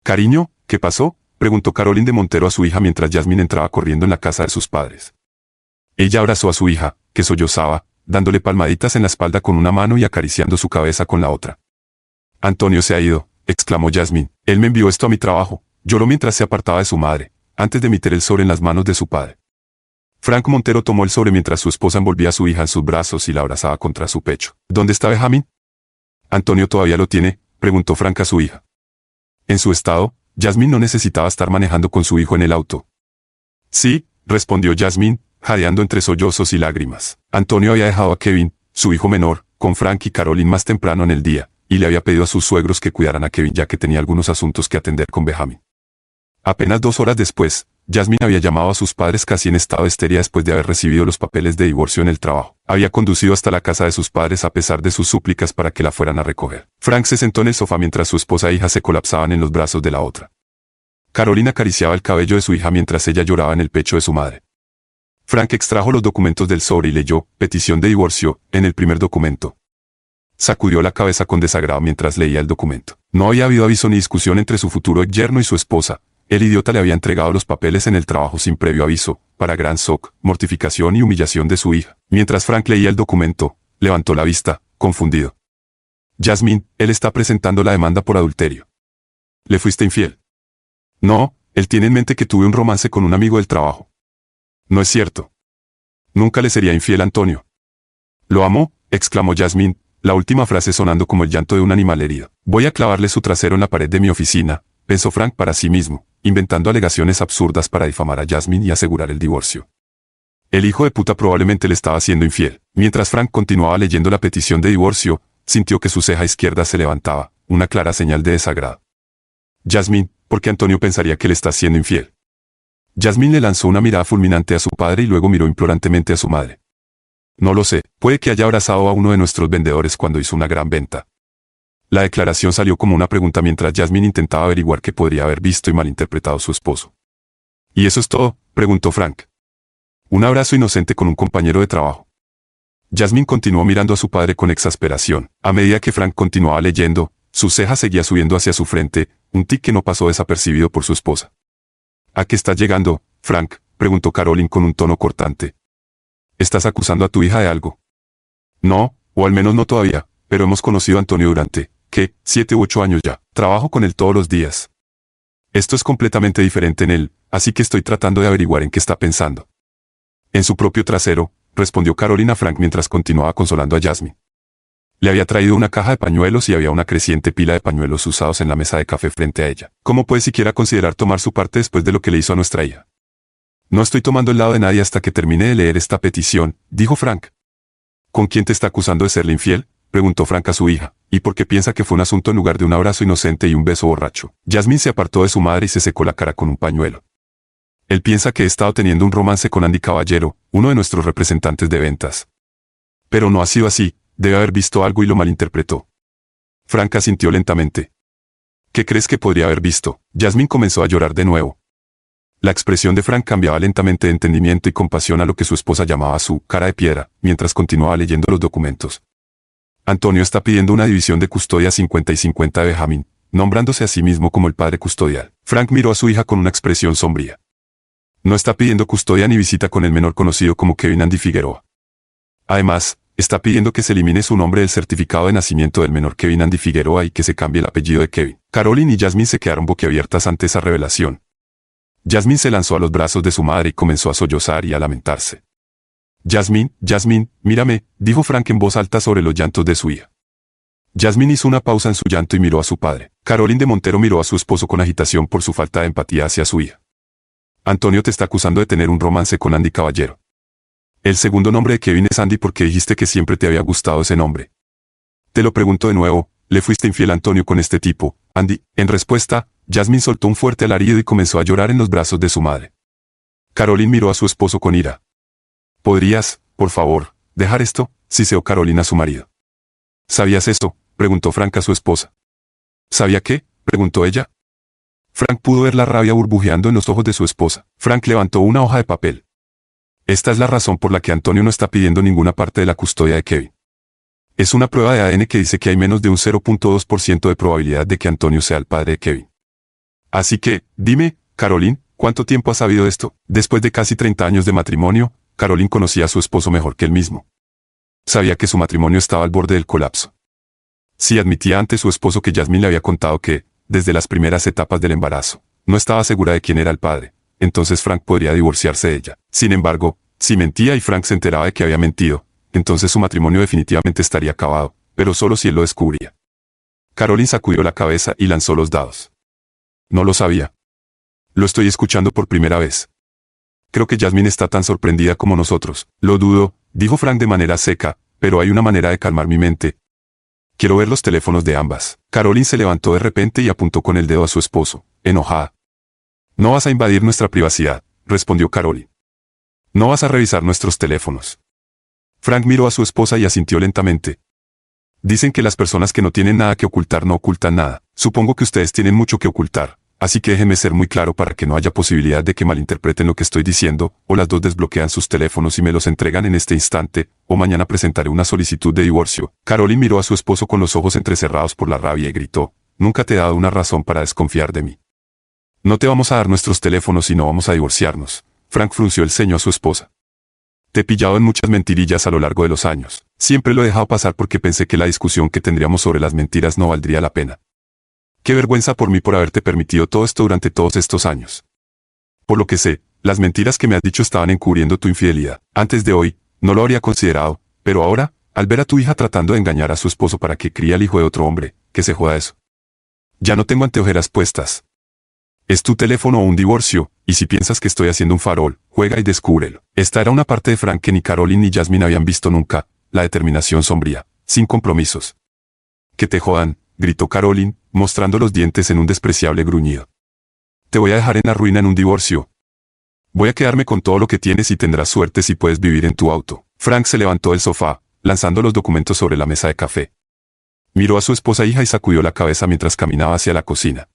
Cariño, ¿qué pasó?, preguntó Caroline de Montero a su hija mientras Jasmine entraba corriendo en la casa de sus padres. Ella abrazó a su hija, que sollozaba, dándole palmaditas en la espalda con una mano y acariciando su cabeza con la otra. Antonio se ha ido, exclamó Jasmine. Él me envió esto a mi trabajo, lloró mientras se apartaba de su madre, antes de meter el sobre en las manos de su padre. Frank Montero tomó el sobre mientras su esposa envolvía a su hija en sus brazos y la abrazaba contra su pecho. ¿Dónde está Benjamín? ¿Antonio todavía lo tiene?, preguntó Frank a su hija. En su estado, Jasmine no necesitaba estar manejando con su hijo en el auto. Sí, respondió Jasmine, jadeando entre sollozos y lágrimas. Antonio había dejado a Kevin, su hijo menor, con Frank y Caroline más temprano en el día, y le había pedido a sus suegros que cuidaran a Kevin ya que tenía algunos asuntos que atender con Benjamín. Apenas 2 horas después, Jasmine había llamado a sus padres casi en estado de histeria después de haber recibido los papeles de divorcio en el trabajo. Había conducido hasta la casa de sus padres a pesar de sus súplicas para que la fueran a recoger. Frank se sentó en el sofá mientras su esposa e hija se colapsaban en los brazos de la otra. Caroline acariciaba el cabello de su hija mientras ella lloraba en el pecho de su madre. Frank extrajo los documentos del sobre y leyó «Petición de divorcio» en el primer documento. Sacudió la cabeza con desagrado mientras leía el documento. No había habido aviso ni discusión entre su futuro yerno y su esposa. El idiota le había entregado los papeles en el trabajo sin previo aviso, para gran shock, mortificación y humillación de su hija. Mientras Frank leía el documento, levantó la vista, confundido. Jasmine, él está presentando la demanda por adulterio. ¿Le fuiste infiel? No, él tiene en mente que tuve un romance con un amigo del trabajo. No es cierto. Nunca le sería infiel a Antonio. ¿Lo amo?, exclamó Jasmine, la última frase sonando como el llanto de un animal herido. Voy a clavarle su trasero en la pared de mi oficina, pensó Frank para sí mismo, inventando alegaciones absurdas para difamar a Jasmine y asegurar el divorcio. El hijo de puta probablemente le estaba siendo infiel. Mientras Frank continuaba leyendo la petición de divorcio, sintió que su ceja izquierda se levantaba, una clara señal de desagrado. Jasmine, ¿por qué Antonio pensaría que le está siendo infiel? Jasmine le lanzó una mirada fulminante a su padre y luego miró implorantemente a su madre. No lo sé, puede que haya abrazado a uno de nuestros vendedores cuando hizo una gran venta. La declaración salió como una pregunta mientras Jasmine intentaba averiguar qué podría haber visto y malinterpretado su esposo. ¿Y eso es todo?, preguntó Frank. Un abrazo inocente con un compañero de trabajo. Jasmine continuó mirando a su padre con exasperación. A medida que Frank continuaba leyendo, su ceja seguía subiendo hacia su frente, un tic que no pasó desapercibido por su esposa. ¿A qué estás llegando, Frank?, preguntó Caroline con un tono cortante. ¿Estás acusando a tu hija de algo? No, o al menos no todavía, pero hemos conocido a Antonio durante, ¿qué?, 7 u 8 años ya. Trabajo con él todos los días. Esto es completamente diferente en él, así que estoy tratando de averiguar en qué está pensando. En su propio trasero, respondió Caroline a Frank mientras continuaba consolando a Jasmine. Le había traído una caja de pañuelos y había una creciente pila de pañuelos usados en la mesa de café frente a ella. ¿Cómo puede siquiera considerar tomar su parte después de lo que le hizo a nuestra hija? No estoy tomando el lado de nadie hasta que termine de leer esta petición, dijo Frank. ¿Con quién te está acusando de serle infiel?, preguntó Frank a su hija, y por qué piensa que fue un asunto en lugar de un abrazo inocente y un beso borracho. Jasmine se apartó de su madre y se secó la cara con un pañuelo. Él piensa que he estado teniendo un romance con Andy Caballero, uno de nuestros representantes de ventas. Pero no ha sido así, debe haber visto algo y lo malinterpretó. Frank asintió lentamente. ¿Qué crees que podría haber visto? Jasmine comenzó a llorar de nuevo. La expresión de Frank cambiaba lentamente de entendimiento y compasión a lo que su esposa llamaba su cara de piedra, mientras continuaba leyendo los documentos. Antonio está pidiendo una división de custodia 50 y 50 de Benjamín, nombrándose a sí mismo como el padre custodial. Frank miró a su hija con una expresión sombría. No está pidiendo custodia ni visita con el menor conocido como Kevin Andy Figueroa. Además, está pidiendo que se elimine su nombre del certificado de nacimiento del menor Kevin Andy Figueroa y que se cambie el apellido de Kevin. Caroline y Jasmine se quedaron boquiabiertas ante esa revelación. Jasmine se lanzó a los brazos de su madre y comenzó a sollozar y a lamentarse. Jasmine, Jasmine, mírame, dijo Frank en voz alta sobre los llantos de su hija. Jasmine hizo una pausa en su llanto y miró a su padre. Caroline de Montero miró a su esposo con agitación por su falta de empatía hacia su hija. Antonio te está acusando de tener un romance con Andy Caballero. El segundo nombre de Kevin es Andy porque dijiste que siempre te había gustado ese nombre. Te lo pregunto de nuevo, ¿le fuiste infiel a Antonio con este tipo, Andy? En respuesta, Jasmine soltó un fuerte alarido y comenzó a llorar en los brazos de su madre. Caroline miró a su esposo con ira. ¿Podrías, por favor, dejar esto?, siseó Caroline a su marido. ¿Sabías esto?, preguntó Frank a su esposa. ¿Sabía qué?, preguntó ella. Frank pudo ver la rabia burbujeando en los ojos de su esposa. Frank levantó una hoja de papel. Esta es la razón por la que Antonio no está pidiendo ninguna parte de la custodia de Kevin. Es una prueba de ADN que dice que hay menos de un 0.2% de probabilidad de que Antonio sea el padre de Kevin. Así que, dime, Caroline, ¿cuánto tiempo has sabido esto? Después de casi 30 años de matrimonio, Caroline conocía a su esposo mejor que él mismo. Sabía que su matrimonio estaba al borde del colapso. Sí admitía ante su esposo que Jasmine le había contado que, desde las primeras etapas del embarazo, no estaba segura de quién era el padre, entonces Frank podría divorciarse de ella. Sin embargo, si mentía y Frank se enteraba de que había mentido, entonces su matrimonio definitivamente estaría acabado, pero solo si él lo descubría. Caroline sacudió la cabeza y lanzó los dados. No lo sabía. Lo estoy escuchando por primera vez. Creo que Jasmine está tan sorprendida como nosotros. Lo dudo, dijo Frank de manera seca, pero hay una manera de calmar mi mente. Quiero ver los teléfonos de ambas. Caroline se levantó de repente y apuntó con el dedo a su esposo, enojada. No vas a invadir nuestra privacidad, respondió Caroline. No vas a revisar nuestros teléfonos. Frank miró a su esposa y asintió lentamente. Dicen que las personas que no tienen nada que ocultar no ocultan nada. Supongo que ustedes tienen mucho que ocultar, así que déjenme ser muy claro para que no haya posibilidad de que malinterpreten lo que estoy diciendo, o las dos desbloquean sus teléfonos y me los entregan en este instante, o mañana presentaré una solicitud de divorcio. Caroline miró a su esposo con los ojos entrecerrados por la rabia y gritó, nunca te he dado una razón para desconfiar de mí. No te vamos a dar nuestros teléfonos y no vamos a divorciarnos. Frank frunció el ceño a su esposa. Te he pillado en muchas mentirillas a lo largo de los años. Siempre lo he dejado pasar porque pensé que la discusión que tendríamos sobre las mentiras no valdría la pena. Qué vergüenza por mí por haberte permitido todo esto durante todos estos años. Por lo que sé, las mentiras que me has dicho estaban encubriendo tu infidelidad. Antes de hoy, no lo habría considerado, pero ahora, al ver a tu hija tratando de engañar a su esposo para que críe al hijo de otro hombre, que se joda eso. Ya no tengo anteojeras puestas. Es tu teléfono o un divorcio, y si piensas que estoy haciendo un farol, juega y descúbrelo. Esta era una parte de Frank que ni Caroline ni Jasmine habían visto nunca, la determinación sombría, sin compromisos. Que te jodan, gritó Caroline, mostrando los dientes en un despreciable gruñido. Te voy a dejar en la ruina en un divorcio. Voy a quedarme con todo lo que tienes y tendrás suerte si puedes vivir en tu auto. Frank se levantó del sofá, lanzando los documentos sobre la mesa de café. Miró a su esposa e hija y sacudió la cabeza mientras caminaba hacia la cocina.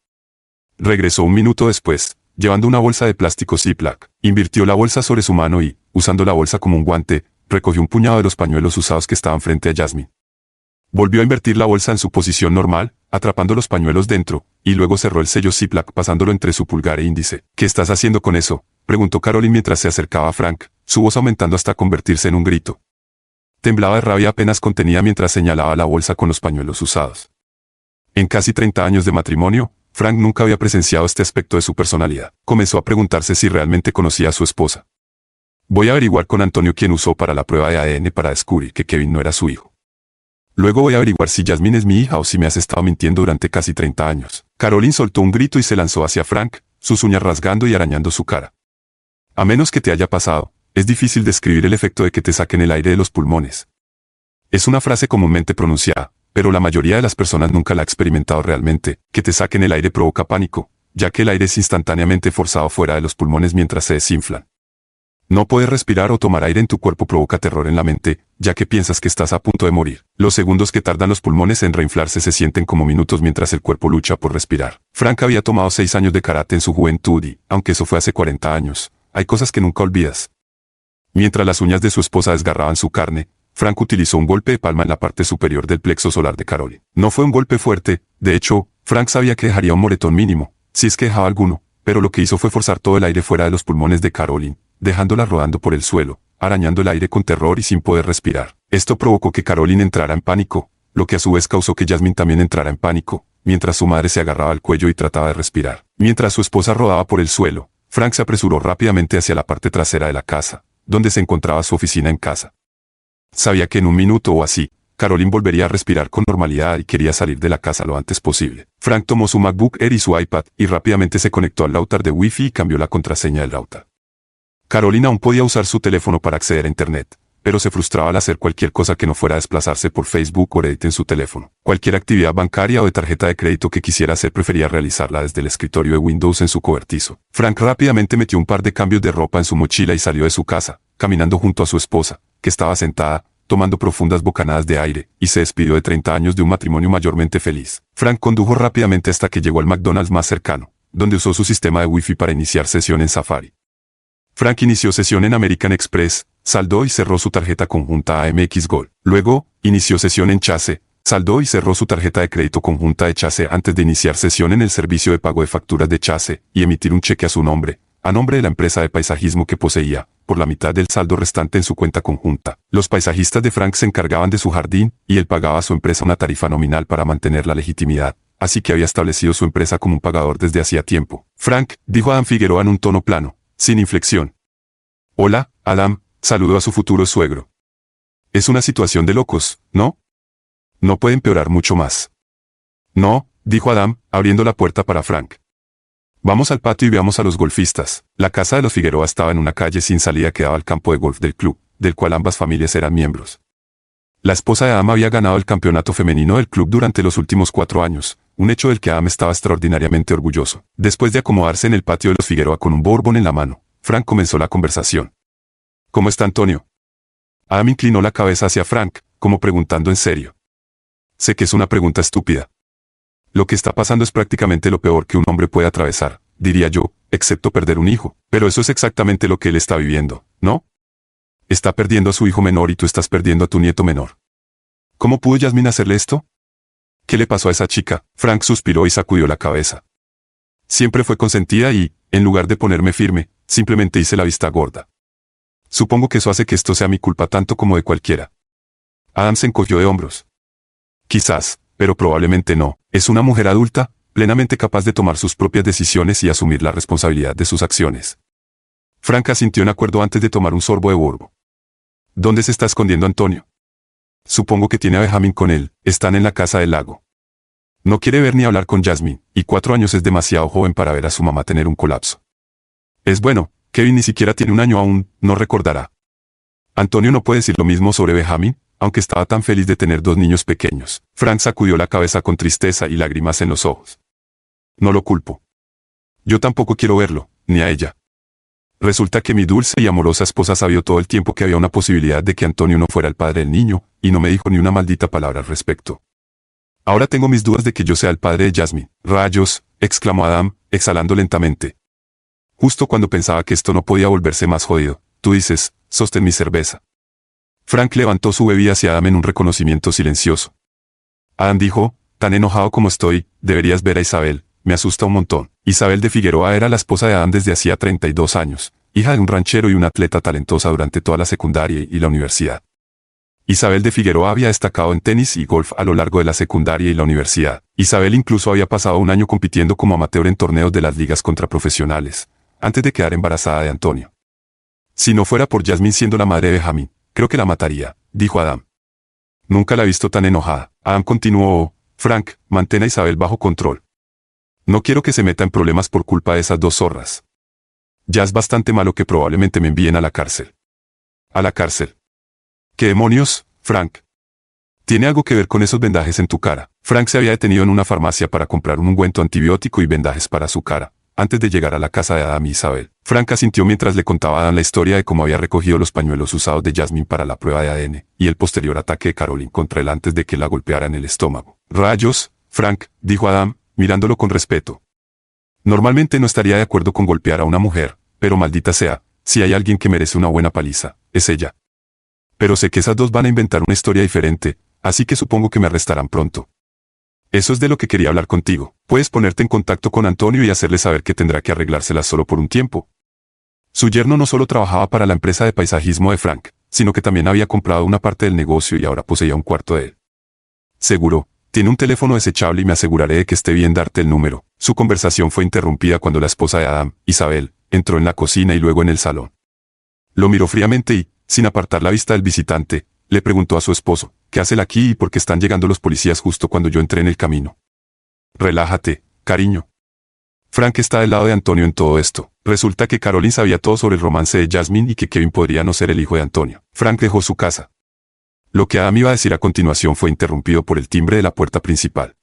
Regresó un minuto después, llevando una bolsa de plástico Ziploc. Invirtió la bolsa sobre su mano y, usando la bolsa como un guante, recogió un puñado de los pañuelos usados que estaban frente a Jasmine. Volvió a invertir la bolsa en su posición normal, atrapando los pañuelos dentro, y luego cerró el sello Ziploc pasándolo entre su pulgar e índice. ¿Qué estás haciendo con eso?, preguntó Caroline mientras se acercaba a Frank, su voz aumentando hasta convertirse en un grito. Temblaba de rabia apenas contenida mientras señalaba la bolsa con los pañuelos usados. En casi 30 años de matrimonio, Frank nunca había presenciado este aspecto de su personalidad. Comenzó a preguntarse si realmente conocía a su esposa. Voy a averiguar con Antonio quién usó para la prueba de ADN para descubrir que Kevin no era su hijo. Luego voy a averiguar si Jasmine es mi hija o si me has estado mintiendo durante casi 30 años. Caroline soltó un grito y se lanzó hacia Frank, sus uñas rasgando y arañando su cara. A menos que te haya pasado, es difícil describir el efecto de que te saquen el aire de los pulmones. Es una frase comúnmente pronunciada, pero la mayoría de las personas nunca la ha experimentado realmente. Que te saquen el aire provoca pánico, ya que el aire es instantáneamente forzado fuera de los pulmones mientras se desinflan. No poder respirar o tomar aire en tu cuerpo provoca terror en la mente, ya que piensas que estás a punto de morir. Los segundos que tardan los pulmones en reinflarse se sienten como minutos mientras el cuerpo lucha por respirar. Frank había tomado 6 años de karate en su juventud y, aunque eso fue hace 40 años, hay cosas que nunca olvidas. Mientras las uñas de su esposa desgarraban su carne, Frank utilizó un golpe de palma en la parte superior del plexo solar de Caroline. No fue un golpe fuerte, de hecho, Frank sabía que dejaría un moretón mínimo, si es que dejaba alguno, pero lo que hizo fue forzar todo el aire fuera de los pulmones de Caroline, dejándola rodando por el suelo, arañando el aire con terror y sin poder respirar. Esto provocó que Caroline entrara en pánico, lo que a su vez causó que Jasmine también entrara en pánico, mientras su madre se agarraba al cuello y trataba de respirar. Mientras su esposa rodaba por el suelo, Frank se apresuró rápidamente hacia la parte trasera de la casa, donde se encontraba su oficina en casa. Sabía que en un minuto o así, Caroline volvería a respirar con normalidad y quería salir de la casa lo antes posible. Frank tomó su MacBook Air y su iPad y rápidamente se conectó al router de Wi-Fi y cambió la contraseña del router. Caroline aún podía usar su teléfono para acceder a Internet, pero se frustraba al hacer cualquier cosa que no fuera desplazarse por Facebook o Reddit en su teléfono. Cualquier actividad bancaria o de tarjeta de crédito que quisiera hacer prefería realizarla desde el escritorio de Windows en su cobertizo. Frank rápidamente metió un par de cambios de ropa en su mochila y salió de su casa, caminando junto a su esposa, que estaba sentada, tomando profundas bocanadas de aire, y se despidió de 30 años de un matrimonio mayormente feliz. Frank condujo rápidamente hasta que llegó al McDonald's más cercano, donde usó su sistema de Wi-Fi para iniciar sesión en Safari. Frank inició sesión en American Express, saldó y cerró su tarjeta conjunta AMX Gold. Luego, inició sesión en Chase, Saldó y cerró su tarjeta de crédito conjunta de Chase antes de iniciar sesión en el servicio de pago de facturas de Chase y emitir un cheque a su nombre, a nombre de la empresa de paisajismo que poseía, por la mitad del saldo restante en su cuenta conjunta. Los paisajistas de Frank se encargaban de su jardín y él pagaba a su empresa una tarifa nominal para mantener la legitimidad, así que había establecido su empresa como un pagador desde hacía tiempo. Frank, dijo Adam Figueroa en un tono plano, sin inflexión. Hola, Adam, saludó a su futuro suegro. Es una situación de locos, ¿no? No puede empeorar mucho más. No, dijo Adam, abriendo la puerta para Frank. Vamos al patio y veamos a los golfistas. La casa de los Figueroa estaba en una calle sin salida que daba al campo de golf del club, del cual ambas familias eran miembros. La esposa de Adam había ganado el campeonato femenino del club durante los últimos 4 años, un hecho del que Adam estaba extraordinariamente orgulloso. Después de acomodarse en el patio de los Figueroa con un bourbon en la mano, Frank comenzó la conversación. ¿Cómo está Antonio? Adam inclinó la cabeza hacia Frank, como preguntando en serio. Sé que es una pregunta estúpida. Lo que está pasando es prácticamente lo peor que un hombre puede atravesar, diría yo, excepto perder un hijo. Pero eso es exactamente lo que él está viviendo, ¿no? Está perdiendo a su hijo menor y tú estás perdiendo a tu nieto menor. ¿Cómo pudo Yasmín hacerle esto? ¿Qué le pasó a esa chica? Frank suspiró y sacudió la cabeza. Siempre fue consentida y, en lugar de ponerme firme, simplemente hice la vista gorda. Supongo que eso hace que esto sea mi culpa tanto como de cualquiera. Adam se encogió de hombros. Quizás, pero probablemente no. Es una mujer adulta, plenamente capaz de tomar sus propias decisiones y asumir la responsabilidad de sus acciones. Frank asintió en acuerdo antes de tomar un sorbo de bourbon. ¿Dónde se está escondiendo Antonio? Supongo que tiene a Benjamin con él. Están en la casa del lago. No quiere ver ni hablar con Jasmine, y 4 años es demasiado joven para ver a su mamá tener un colapso. Es bueno, Kevin ni siquiera tiene 1 año aún, no recordará. Antonio no puede decir lo mismo sobre Benjamin, aunque estaba tan feliz de tener 2 niños pequeños. Frank sacudió la cabeza con tristeza y lágrimas en los ojos. No lo culpo. Yo tampoco quiero verlo, ni a ella. Resulta que mi dulce y amorosa esposa sabió todo el tiempo que había una posibilidad de que Antonio no fuera el padre del niño, y no me dijo ni una maldita palabra al respecto. Ahora tengo mis dudas de que yo sea el padre de Jasmine. Rayos, exclamó Adam, exhalando lentamente. Justo cuando pensaba que esto no podía volverse más jodido, tú dices, sostén mi cerveza. Frank levantó su bebida hacia Adam en un reconocimiento silencioso. Adam dijo, tan enojado como estoy, deberías ver a Isabel, me asusta un montón. Isabel de Figueroa era la esposa de Adam desde hacía 32 años, hija de un ranchero y una atleta talentosa durante toda la secundaria y la universidad. Isabel de Figueroa había destacado en tenis y golf a lo largo de la secundaria y la universidad. Isabel incluso había pasado 1 año compitiendo como amateur en torneos de las ligas contra profesionales, antes de quedar embarazada de Antonio. Si no fuera por Jasmine siendo la madre de Benjamin, creo que la mataría, dijo Adam. Nunca la he visto tan enojada. Adam continuó, Frank, mantén a Isabel bajo control. No quiero que se meta en problemas por culpa de esas 2 zorras. Ya es bastante malo que probablemente me envíen a la cárcel. ¿A la cárcel? ¿Qué demonios, Frank? ¿Tiene algo que ver con esos vendajes en tu cara? Frank se había detenido en una farmacia para comprar un ungüento antibiótico y vendajes para su cara, antes de llegar a la casa de Adam y Isabel. Frank asintió mientras le contaba a Adam la historia de cómo había recogido los pañuelos usados de Jasmine para la prueba de ADN, y el posterior ataque de Caroline contra él antes de que la golpeara en el estómago. Rayos, Frank, dijo Adam, mirándolo con respeto. Normalmente no estaría de acuerdo con golpear a una mujer, pero maldita sea, si hay alguien que merece una buena paliza, es ella. Pero sé que esas 2 van a inventar una historia diferente, así que supongo que me arrestarán pronto. Eso es de lo que quería hablar contigo. Puedes ponerte en contacto con Antonio y hacerle saber que tendrá que arreglárselas solo por un tiempo. Su yerno no solo trabajaba para la empresa de paisajismo de Frank, sino que también había comprado una parte del negocio y ahora poseía un cuarto de él. Seguro, tiene un teléfono desechable y me aseguraré de que esté bien darte el número. Su conversación fue interrumpida cuando la esposa de Adam, Isabel, entró en la cocina y luego en el salón. Lo miró fríamente y, sin apartar la vista del visitante, le preguntó a su esposo, ¿qué hace él aquí y por qué están llegando los policías justo cuando yo entré en el camino? Relájate, cariño. Frank está del lado de Antonio en todo esto. Resulta que Caroline sabía todo sobre el romance de Jasmine y que Kevin podría no ser el hijo de Antonio. Frank dejó su casa. Lo que Adam iba a decir a continuación fue interrumpido por el timbre de la puerta principal.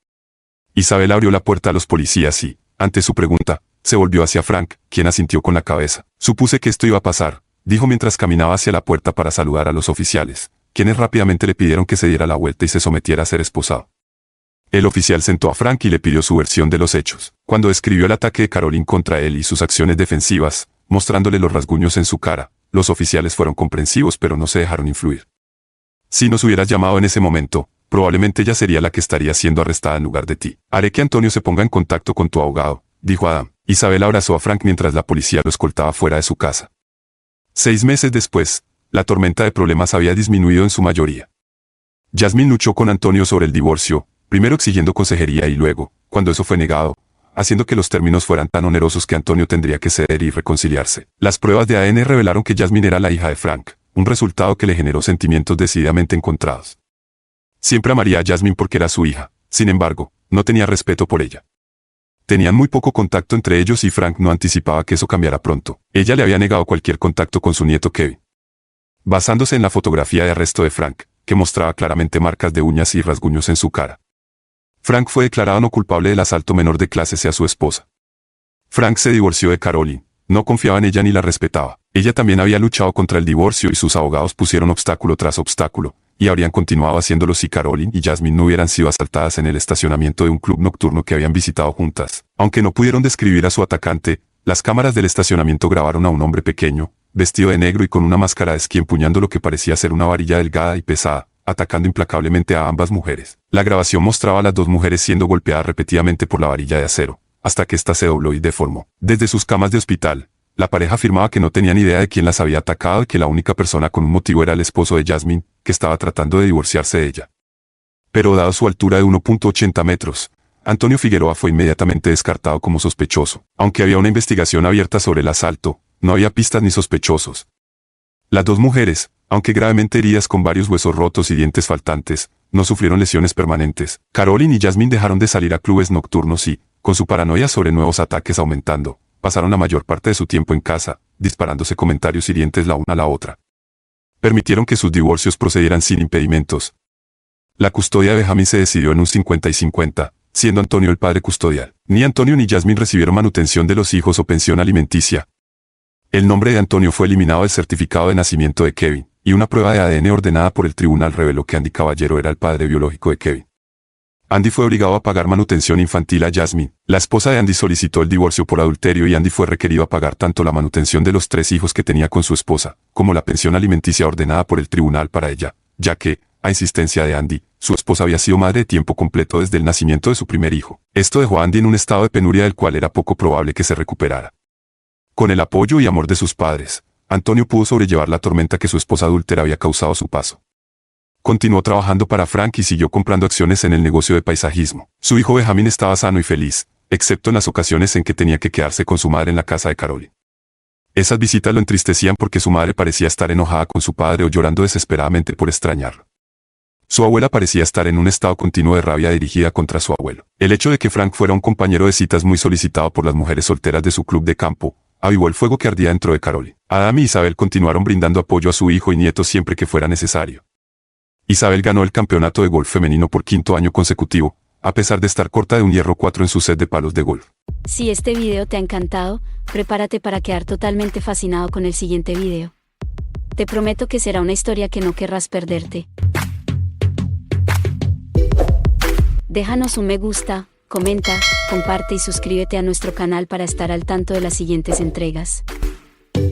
Isabel abrió la puerta a los policías y, ante su pregunta, se volvió hacia Frank, quien asintió con la cabeza. Supuse que esto iba a pasar, dijo mientras caminaba hacia la puerta para saludar a los oficiales, quienes rápidamente le pidieron que se diera la vuelta y se sometiera a ser esposado. El oficial sentó a Frank y le pidió su versión de los hechos. Cuando describió el ataque de Caroline contra él y sus acciones defensivas, mostrándole los rasguños en su cara, los oficiales fueron comprensivos pero no se dejaron influir. Si nos hubieras llamado en ese momento, probablemente ella sería la que estaría siendo arrestada en lugar de ti. Haré que Antonio se ponga en contacto con tu abogado, dijo Adam. Isabel abrazó a Frank mientras la policía lo escoltaba fuera de su casa. 6 meses después, la tormenta de problemas había disminuido en su mayoría. Jasmine luchó con Antonio sobre el divorcio, primero exigiendo consejería y luego, cuando eso fue negado, haciendo que los términos fueran tan onerosos que Antonio tendría que ceder y reconciliarse. Las pruebas de ADN revelaron que Jasmine era la hija de Frank, un resultado que le generó sentimientos decididamente encontrados. Siempre amaría a Jasmine porque era su hija, sin embargo, no tenía respeto por ella. Tenían muy poco contacto entre ellos y Frank no anticipaba que eso cambiara pronto. Ella le había negado cualquier contacto con su nieto Kevin. Basándose en la fotografía de arresto de Frank, que mostraba claramente marcas de uñas y rasguños en su cara. Frank fue declarado no culpable del asalto menor de clase hacia su esposa. Frank se divorció de Caroline, no confiaba en ella ni la respetaba. Ella también había luchado contra el divorcio y sus abogados pusieron obstáculo tras obstáculo, y habrían continuado haciéndolo si Caroline y Jasmine no hubieran sido asaltadas en el estacionamiento de un club nocturno que habían visitado juntas. Aunque no pudieron describir a su atacante, las cámaras del estacionamiento grabaron a un hombre pequeño, vestido de negro y con una máscara de esquí empuñando lo que parecía ser una varilla delgada y pesada, atacando implacablemente a ambas mujeres. La grabación mostraba a las dos mujeres siendo golpeadas repetidamente por la varilla de acero, hasta que ésta se dobló y deformó. Desde sus camas de hospital, la pareja afirmaba que no tenían idea de quién las había atacado y que la única persona con un motivo era el esposo de Jasmine, que estaba tratando de divorciarse de ella. Pero dado su altura de 1.80 metros, Antonio Figueroa fue inmediatamente descartado como sospechoso. Aunque había una investigación abierta sobre el asalto, no había pistas ni sospechosos. Las dos mujeres, aunque gravemente heridas con varios huesos rotos y dientes faltantes, no sufrieron lesiones permanentes. Caroline y Jasmine dejaron de salir a clubes nocturnos y, con su paranoia sobre nuevos ataques aumentando, pasaron la mayor parte de su tiempo en casa, disparándose comentarios hirientes la una a la otra. Permitieron que sus divorcios procedieran sin impedimentos. La custodia de Benjamín se decidió en un 50 y 50, siendo Antonio el padre custodial. Ni Antonio ni Jasmine recibieron manutención de los hijos o pensión alimenticia. El nombre de Antonio fue eliminado del certificado de nacimiento de Kevin, y una prueba de ADN ordenada por el tribunal reveló que Andy Caballero era el padre biológico de Kevin. Andy fue obligado a pagar manutención infantil a Jasmine. La esposa de Andy solicitó el divorcio por adulterio y Andy fue requerido a pagar tanto la manutención de los 3 hijos que tenía con su esposa, como la pensión alimenticia ordenada por el tribunal para ella, ya que, a insistencia de Andy, su esposa había sido madre de tiempo completo desde el nacimiento de su primer hijo. Esto dejó a Andy en un estado de penuria del cual era poco probable que se recuperara. Con el apoyo y amor de sus padres, Antonio pudo sobrellevar la tormenta que su esposa adúltera había causado a su paso. Continuó trabajando para Frank y siguió comprando acciones en el negocio de paisajismo. Su hijo Benjamín estaba sano y feliz, excepto en las ocasiones en que tenía que quedarse con su madre en la casa de Caroline. Esas visitas lo entristecían porque su madre parecía estar enojada con su padre o llorando desesperadamente por extrañarlo. Su abuela parecía estar en un estado continuo de rabia dirigida contra su abuelo. El hecho de que Frank fuera un compañero de citas muy solicitado por las mujeres solteras de su club de campo, avivó el fuego que ardía dentro de Caroline. Adam y Isabel continuaron brindando apoyo a su hijo y nieto siempre que fuera necesario. Isabel ganó el campeonato de golf femenino por 5º año consecutivo, a pesar de estar corta de un hierro 4 en su set de palos de golf. Si este video te ha encantado, prepárate para quedar totalmente fascinado con el siguiente video. Te prometo que será una historia que no querrás perderte. Déjanos un me gusta, comenta, comparte y suscríbete a nuestro canal para estar al tanto de las siguientes entregas.